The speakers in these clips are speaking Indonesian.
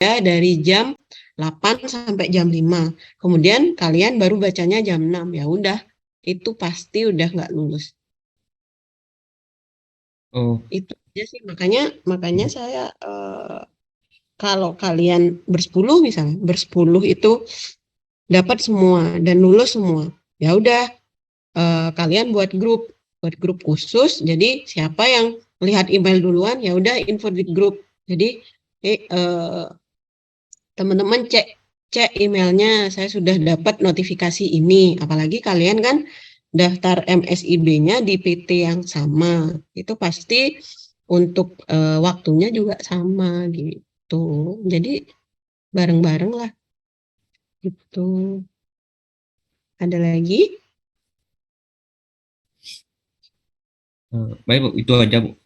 dari jam 8 sampai jam 5. Kemudian kalian baru bacanya jam 6. Ya udah, itu pasti udah nggak lulus. Oh, Itu aja sih. Makanya saya kalau kalian bersepuluh misalnya, bersepuluh itu dapat semua dan lulus semua. Ya udah, kalian buat grup khusus. Jadi siapa yang lihat email duluan, ya udah info di grup. Jadi teman-teman cek emailnya, saya sudah dapat notifikasi ini. Apalagi kalian kan daftar MSIB-nya di PT yang sama, itu pasti untuk waktunya juga sama gitu. Jadi bareng-bareng lah gitu. Ada lagi baik Bu, itu aja Bu.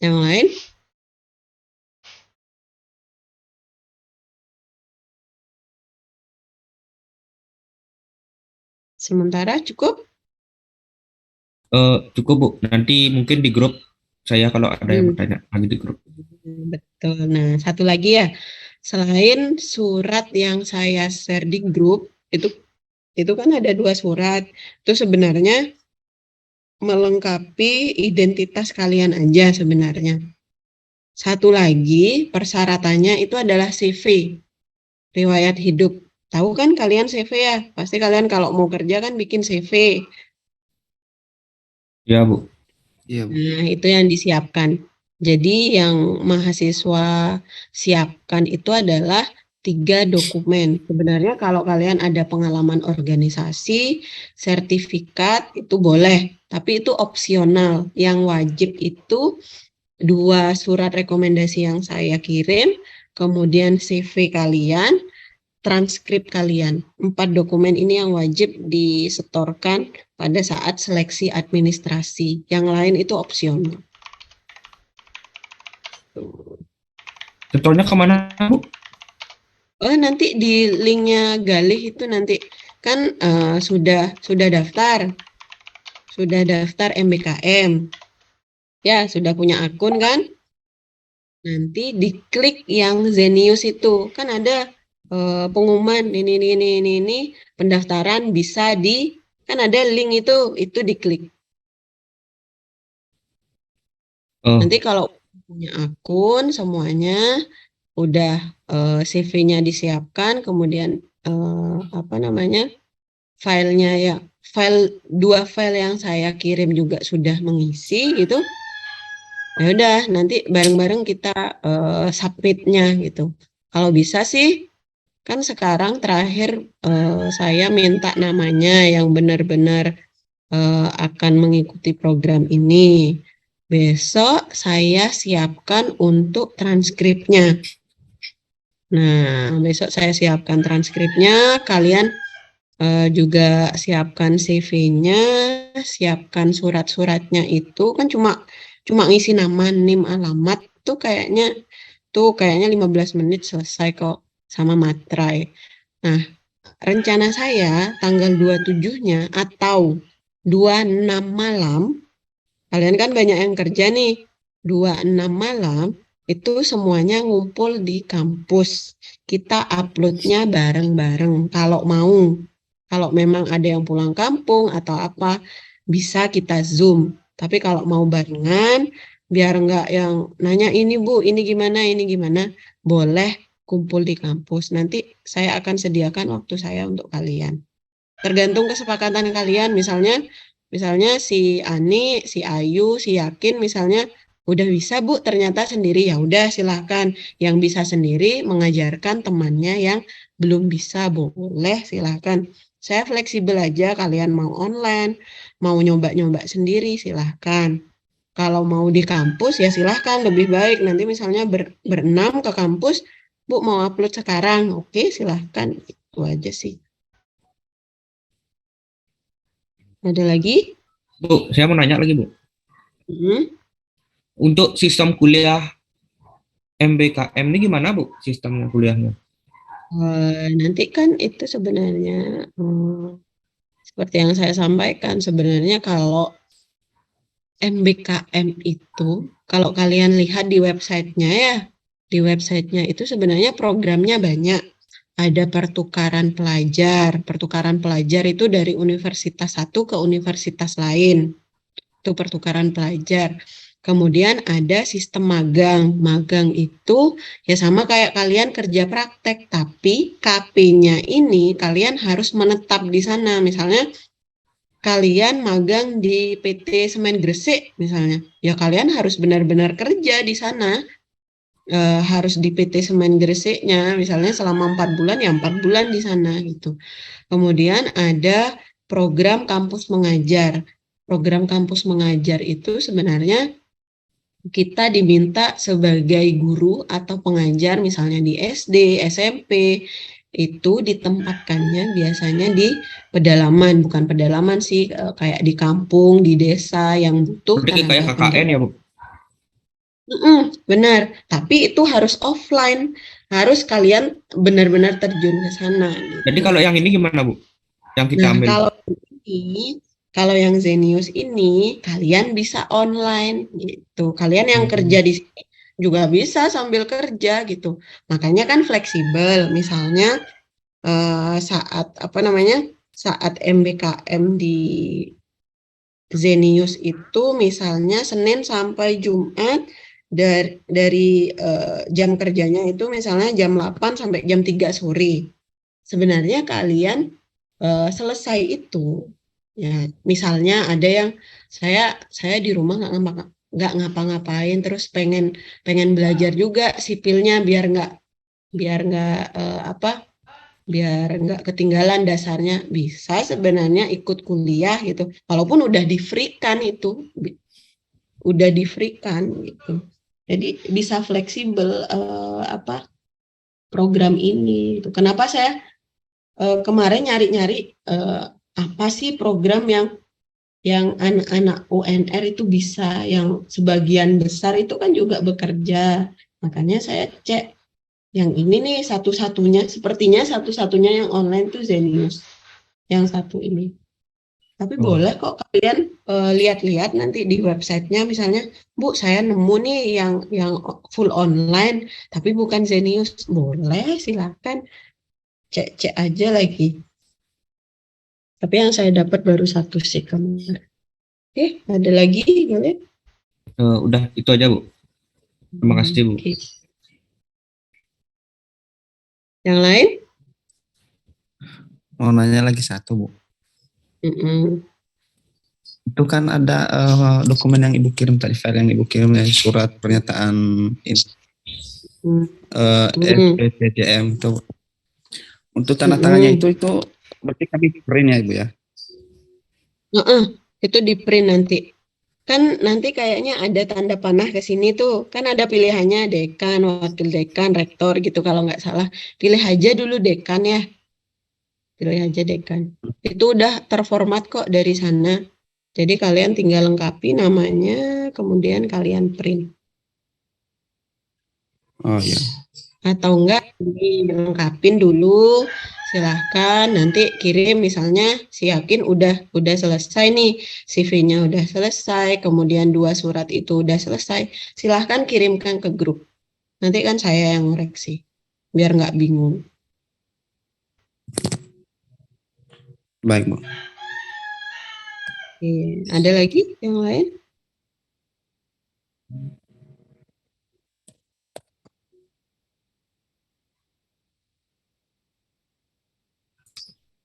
yang lain? Sementara cukup. Cukup Bu. Nanti mungkin di grup saya kalau ada yang Hmm, bertanya lagi di grup. betul. Nah, satu lagi ya, selain surat yang saya share di grup, itu itu kan ada 2 surat. Itu sebenarnya melengkapi identitas kalian aja sebenarnya. Satu lagi persyaratannya itu adalah CV, riwayat hidup. Tahu kan kalian CV ya? Pasti kalian kalau mau kerja kan bikin CV. Ya Bu. Iya, Bu. Nah, itu yang disiapkan. Jadi yang mahasiswa siapkan itu adalah 3 dokumen. Sebenarnya kalau kalian ada pengalaman organisasi, sertifikat itu boleh, tapi itu opsional. Yang wajib itu 2 surat rekomendasi yang saya kirim, kemudian CV kalian, transkrip kalian. 4 dokumen ini yang wajib disetorkan pada saat seleksi administrasi. Yang lain itu opsional. Setornya kemana Bu? Oh, nanti di linknya Galih itu nanti kan sudah daftar MBKM, ya sudah punya akun kan? Nanti diklik yang Zenius itu kan ada pengumuman ini pendaftaran bisa di kan ada link itu diklik. Oh, Nanti kalau punya akun semuanya udah CV-nya disiapkan, kemudian apa namanya filenya ya dua file yang saya kirim juga sudah mengisi gitu. Ya udah nanti bareng-bareng kita submitnya gitu. Kalau bisa sih kan sekarang terakhir saya minta namanya yang benar-benar akan mengikuti program ini. Besok saya siapkan untuk transkripnya. Nah, besok saya siapkan transkripnya, kalian juga siapkan CV-nya, siapkan surat-suratnya itu kan cuma cuma ngisi nama, NIM, alamat tuh kayaknya 15 menit selesai kok sama materai. Nah, rencana saya tanggal 27-nya atau 26 malam, kalian kan banyak yang kerja nih, 26 malam itu semuanya ngumpul di kampus. Kita uploadnya bareng-bareng kalau mau. Kalau memang ada yang pulang kampung atau apa, bisa kita Zoom. Tapi kalau mau barengan, biar nggak yang nanya ini gimana, boleh kumpul di kampus. Nanti saya akan sediakan waktu saya untuk kalian. Tergantung kesepakatan kalian, misalnya si Ani, si Ayu, si Yakin misalnya udah bisa Bu ternyata sendiri, ya udah silahkan. Yang bisa sendiri mengajarkan temannya yang belum bisa, boleh silahkan. Saya fleksibel aja, kalian mau online, mau nyoba-nyoba sendiri silahkan. Kalau mau di kampus ya silahkan, lebih baik nanti misalnya berenam ke kampus, Bu mau upload sekarang, oke silahkan, itu aja sih. Ada lagi? Bu, saya mau nanya lagi Bu. Hmm. Untuk sistem kuliah MBKM ini gimana Bu sistemnya kuliahnya? Nanti kan itu sebenarnya seperti yang saya sampaikan, sebenarnya kalau MBKM itu, kalau kalian lihat di websitenya ya, Di websitenya itu sebenarnya programnya banyak. Ada pertukaran pelajar. Pertukaran pelajar itu dari universitas satu ke universitas lain. Itu pertukaran pelajar. Kemudian ada sistem magang. Magang itu ya sama kayak kalian kerja praktek, tapi KP-nya ini kalian harus menetap di sana. Misalnya kalian magang di PT Semen Gresik misalnya, ya kalian harus benar-benar kerja di sana. Harus di PT Semen Gresiknya misalnya selama 4 bulan ya 4 bulan di sana gitu. Kemudian ada program kampus mengajar. Program kampus mengajar itu sebenarnya kita diminta sebagai guru atau pengajar misalnya di SD, SMP, itu ditempatkannya biasanya di pedalaman, bukan pedalaman sih, kayak di kampung, di desa yang butuh Berarti kayak tenaga KKN ya, pendidik. Bu? Benar, tapi itu harus offline, harus kalian benar-benar terjun ke sana Jadi gitu. kalau yang ini gimana, Bu? Yang kita Nah, ambil. kalau yang Zenius ini kalian bisa online gitu. Kalian yang kerja Hmm. di sini juga bisa sambil kerja gitu. Makanya kan fleksibel. Misalnya saat apa namanya? Saat MBKM di Zenius itu misalnya Senin sampai Jumat dari jam kerjanya itu misalnya jam 8 sampai jam 3 sore. Sebenarnya kalian selesai itu ya misalnya ada yang saya di rumah nggak ngapa-ngapain terus pengen pengen belajar juga sipilnya biar nggak biar nggak ketinggalan dasarnya bisa sebenarnya ikut kuliah gitu walaupun udah di free kan itu udah di free kan gitu jadi bisa fleksibel apa program ini gitu. Kenapa saya kemarin nyari-nyari eh, apa sih program yang anak-anak UNR itu bisa, yang sebagian besar itu kan juga bekerja. Makanya saya cek yang ini nih satu-satunya, sepertinya satu-satunya yang online tuh Zenius, yang satu ini. Tapi Oh, boleh kok kalian lihat-lihat nanti di websitenya, misalnya, Bu, saya nemu nih yang full online, tapi bukan Zenius. Boleh, silakan cek-cek aja lagi. Tapi yang saya dapat baru satu sih kemarin. Oke, ada lagi boleh? udah itu aja, Bu. Terima kasih, Bu. Oke. Yang lain? Mau nanya lagi satu, Bu. Mm-mm. Itu kan ada dokumen yang Ibu kirim tadi, file yang Ibu kirim, yang surat pernyataan Mm. Mm. SPPJM itu. Untuk tanda tangannya Mm-mm. itu berarti kami print ya, Ibu ya? Mm-mm. Itu di print nanti. Kan nanti kayaknya ada tanda panah ke sini tuh. Kan ada pilihannya dekan, wakil dekan, rektor gitu kalau nggak salah. Pilih aja dulu dekan ya. Pilih aja dekan. Itu udah terformat kok dari sana. Jadi kalian tinggal lengkapi namanya, kemudian kalian print. Oh iya. Atau enggak dilengkapin dulu, silahkan nanti kirim misalnya si Yakin udah selesai nih, CV-nya udah selesai, kemudian 2 surat itu udah selesai, silahkan kirimkan ke grup, nanti kan saya yang ngoreksi biar nggak bingung. Baik, Bu. Oke, ada lagi yang lain?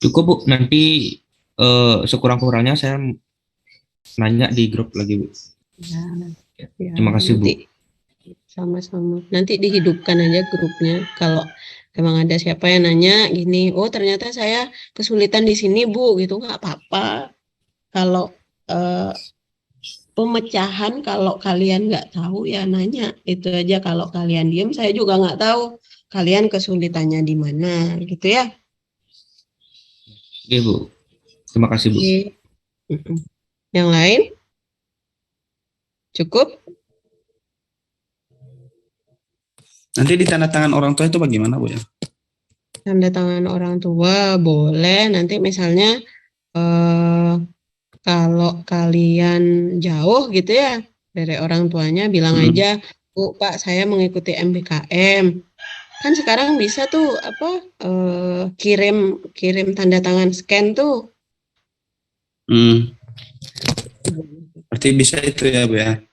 Cukup, Bu. Nanti sekurang-kurangnya saya nanya di grup lagi, Bu. Ya, ya Terima kasih, Bu. nanti sama-sama. Nanti dihidupkan aja grupnya. Kalau emang ada siapa yang nanya gini, oh ternyata saya kesulitan di sini Bu, gitu nggak apa-apa. Kalau eh, pemecahan, kalau kalian nggak tahu ya nanya. Itu aja kalau kalian diem, saya juga nggak tahu kalian kesulitannya di mana, gitu ya. Oke, Bu. Terima kasih, Bu. Oke. Mm-mm. Yang lain cukup? Nanti di tanda tangan orang tua itu bagaimana, Bu ya? Tanda tangan orang tua boleh. Nanti misalnya eh, kalau kalian jauh gitu ya dari orang tuanya, bilang Hmm. aja Bu, Pak, saya mengikuti MBKM. Kan sekarang bisa tuh kirim tanda tangan scan tuh. Berarti bisa itu ya, Bu ya.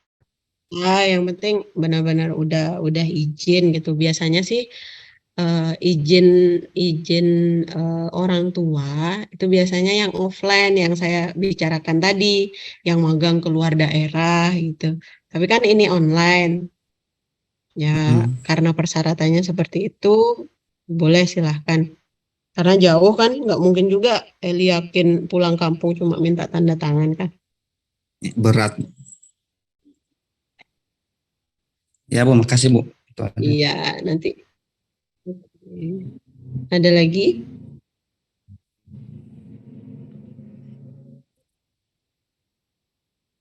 Ya, yang penting benar-benar udah izin gitu. Biasanya sih izin izin orang tua itu biasanya yang offline yang saya bicarakan tadi, yang magang keluar daerah gitu. Tapi kan ini online. Ya, karena persyaratannya seperti itu, boleh silahkan. Karena jauh kan, nggak mungkin juga Eli yakin pulang kampung cuma minta tanda tangan kan. Berat. Ya, Bu, makasih, Bu. Itu aja. Iya, nanti ada lagi?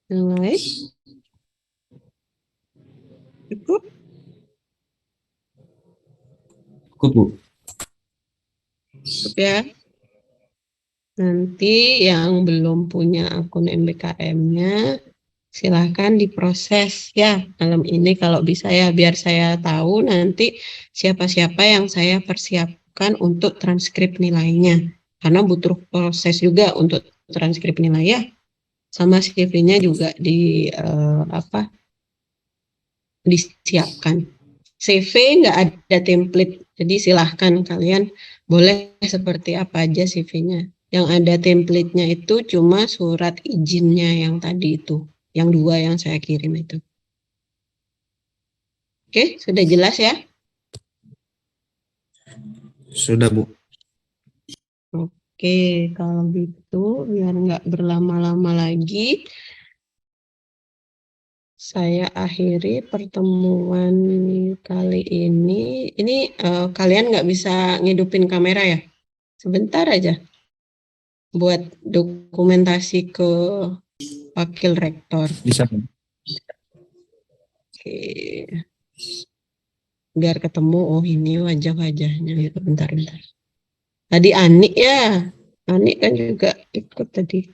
Yang lain? Cukup? Cukup, Bu. Cukup ya. Nanti yang belum punya akun MBKM-nya, silahkan diproses ya malam ini kalau bisa ya, biar saya tahu nanti siapa-siapa yang saya persiapkan untuk transkrip nilainya. Karena butuh proses juga untuk transkrip nilai ya. Sama CV-nya juga disiapkan. CV nggak ada template, jadi silahkan kalian boleh seperti apa aja CV-nya. Yang ada template-nya itu cuma surat izinnya yang tadi itu, yang 2 yang saya kirim itu. Oke, sudah jelas ya? Sudah, Bu. Oke, kalau gitu biar nggak berlama-lama lagi, saya akhiri pertemuan kali ini. Ini kalian nggak bisa ngidupin kamera ya? Sebentar aja buat dokumentasi ke wakil rektor. Bisa, Bu. Oke. Biar ketemu, oh ini wajah-wajahnya gitu. Bentar-bentar. Tadi Anik ya. Anik kan juga ikut tadi.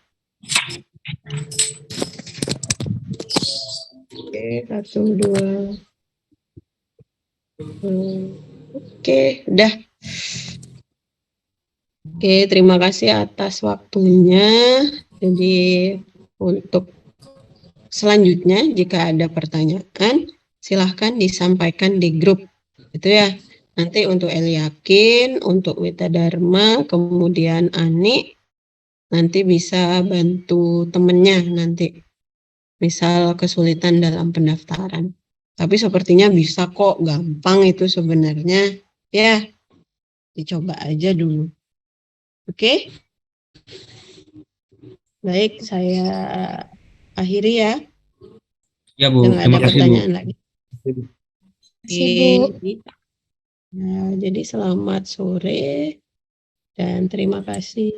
Oke, 1, 2. Oke, udah. Oke, terima kasih atas waktunya. Jadi untuk selanjutnya jika ada pertanyaan silahkan disampaikan di grup. Itu ya. Nanti untuk Eliakin, untuk Wita Dharma, kemudian Ani nanti bisa bantu temennya nanti. Misal kesulitan dalam pendaftaran. Tapi sepertinya bisa kok, gampang itu sebenarnya. Ya, dicoba aja dulu. Oke? Baik, saya akhiri ya. Ya, Bu. Jangan ada Terima kasih, Bu. pertanyaan lagi. Kasih, Bu. Nah, jadi selamat sore dan terima kasih.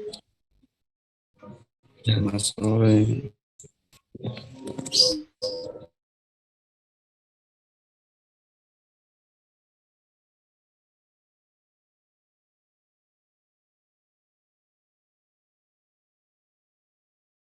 Selamat sore.